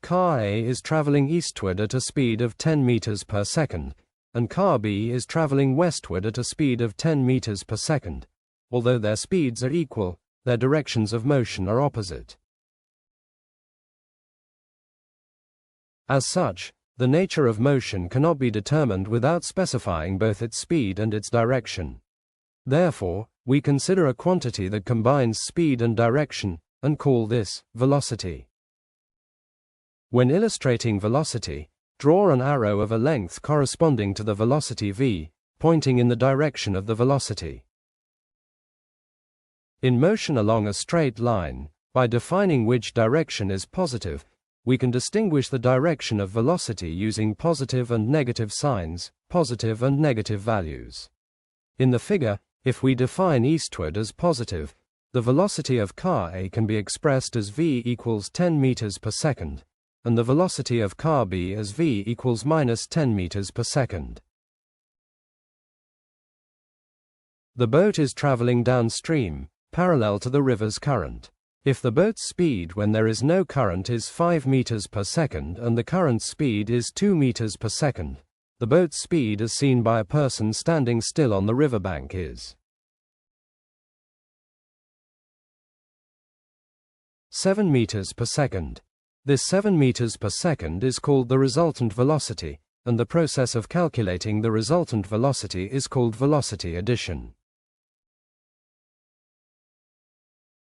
car A is traveling eastward at a speed of 10 meters per second, and car B is traveling westward at a speed of 10 meters per second. Although their speeds are equal, their directions of motion are opposite. As such, the nature of motion cannot be determined without specifying both its speed and its direction. Therefore, we consider a quantity that combines speed and direction, and call this velocity. When illustrating velocity, draw an arrow of a length corresponding to the velocity v, pointing in the direction of the velocity. In motion along a straight line, by defining which direction is positive, we can distinguish the direction of velocity using positive and negative signs, positive and negative values. In the figure, if we define eastward as positive, the velocity of car A can be expressed as v equals 10 meters per second, and the velocity of car B as v equals minus 10 meters per second. The boat is traveling downstream, parallel to the river's current. If the boat's speed when there is no current is 5 meters per second and the current speed is 2 meters per second, the boat's speed as seen by a person standing still on the riverbank is 7 meters per second. This 7 meters per second is called the resultant velocity, and the process of calculating the resultant velocity is called velocity addition.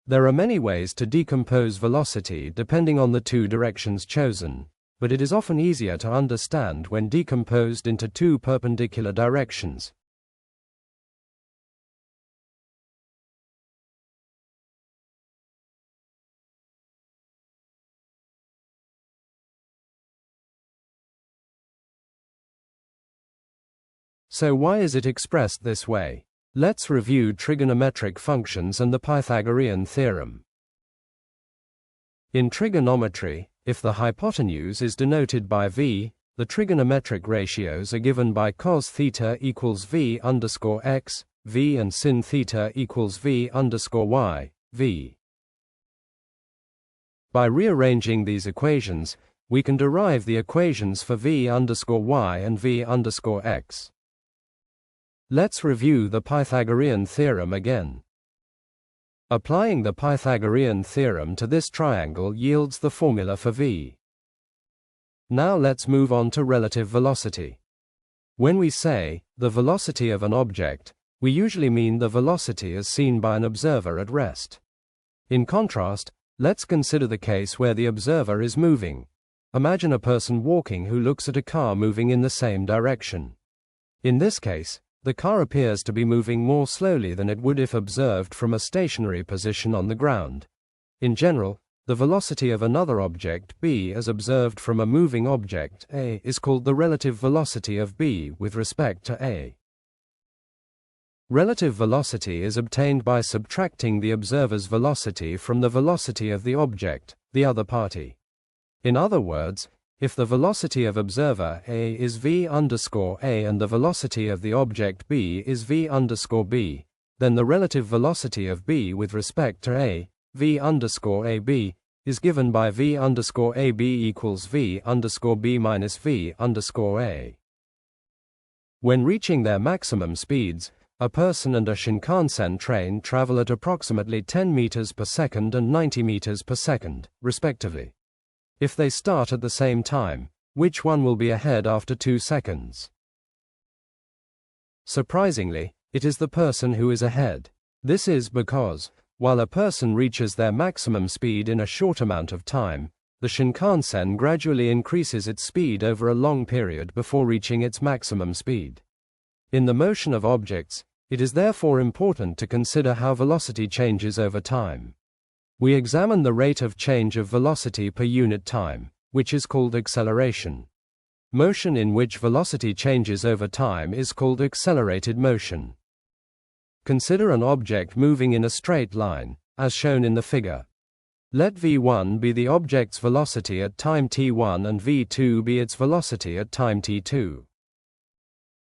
There are many ways to decompose velocity depending on the two directions chosen, but it is often easier to understand when decomposed into two perpendicular directions. So why is it expressed this way? Let's review trigonometric functions and the Pythagorean theorem. In trigonometry, if the hypotenuse is denoted by v, the trigonometric ratios are given by cos theta equals v underscore x, v, and sin theta equals v underscore y, v. By rearranging these equations, we can derive the equations for v underscore y and v underscore x. Let's review the Pythagorean theorem again. Applying the Pythagorean theorem to this triangle yields the formula for v. Now let's move on to relative velocity. When we say the velocity of an object, we usually mean the velocity as seen by an observer at rest. In contrast, let's consider the case where the observer is moving. Imagine a person walking who looks at a car moving in the same direction. In this case, the car appears to be moving more slowly than it would if observed from a stationary position on the ground. In general, the velocity of another object, b, as observed from a moving object, a, is called the relative velocity of b with respect to a. Relative velocity is obtained by subtracting the observer's velocity from the velocity of the object, the other party. In other words, if the velocity of observer A is v underscore a and the velocity of the object b is v underscore b, then the relative velocity of b with respect to a, v underscore ab, is given by v underscore ab equals v underscore b minus v underscore a. When reaching their maximum speeds, a person and a Shinkansen train travel at approximately 10 meters per second and 90 meters per second, respectively. If they start at the same time, which one will be ahead after 2 seconds? Surprisingly, it is the person who is ahead. This is because, while a person reaches their maximum speed in a short amount of time, the Shinkansen gradually increases its speed over a long period before reaching its maximum speed. In the motion of objects, it is therefore important to consider how velocity changes over time. We examine the rate of change of velocity per unit time, which is called acceleration. Motion in which velocity changes over time is called accelerated motion. Consider an object moving in a straight line, as shown in the figure. Let v1 be the object's velocity at time t1 and v2 be its velocity at time t2.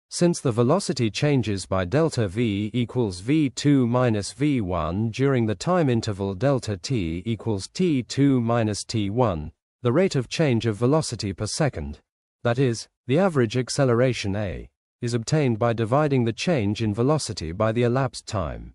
Since the velocity changes by delta v equals v2 minus v1 during the time interval delta t equals t2 minus t1, the rate of change of velocity per second, that is, the average acceleration a, is obtained by dividing the change in velocity by the elapsed time.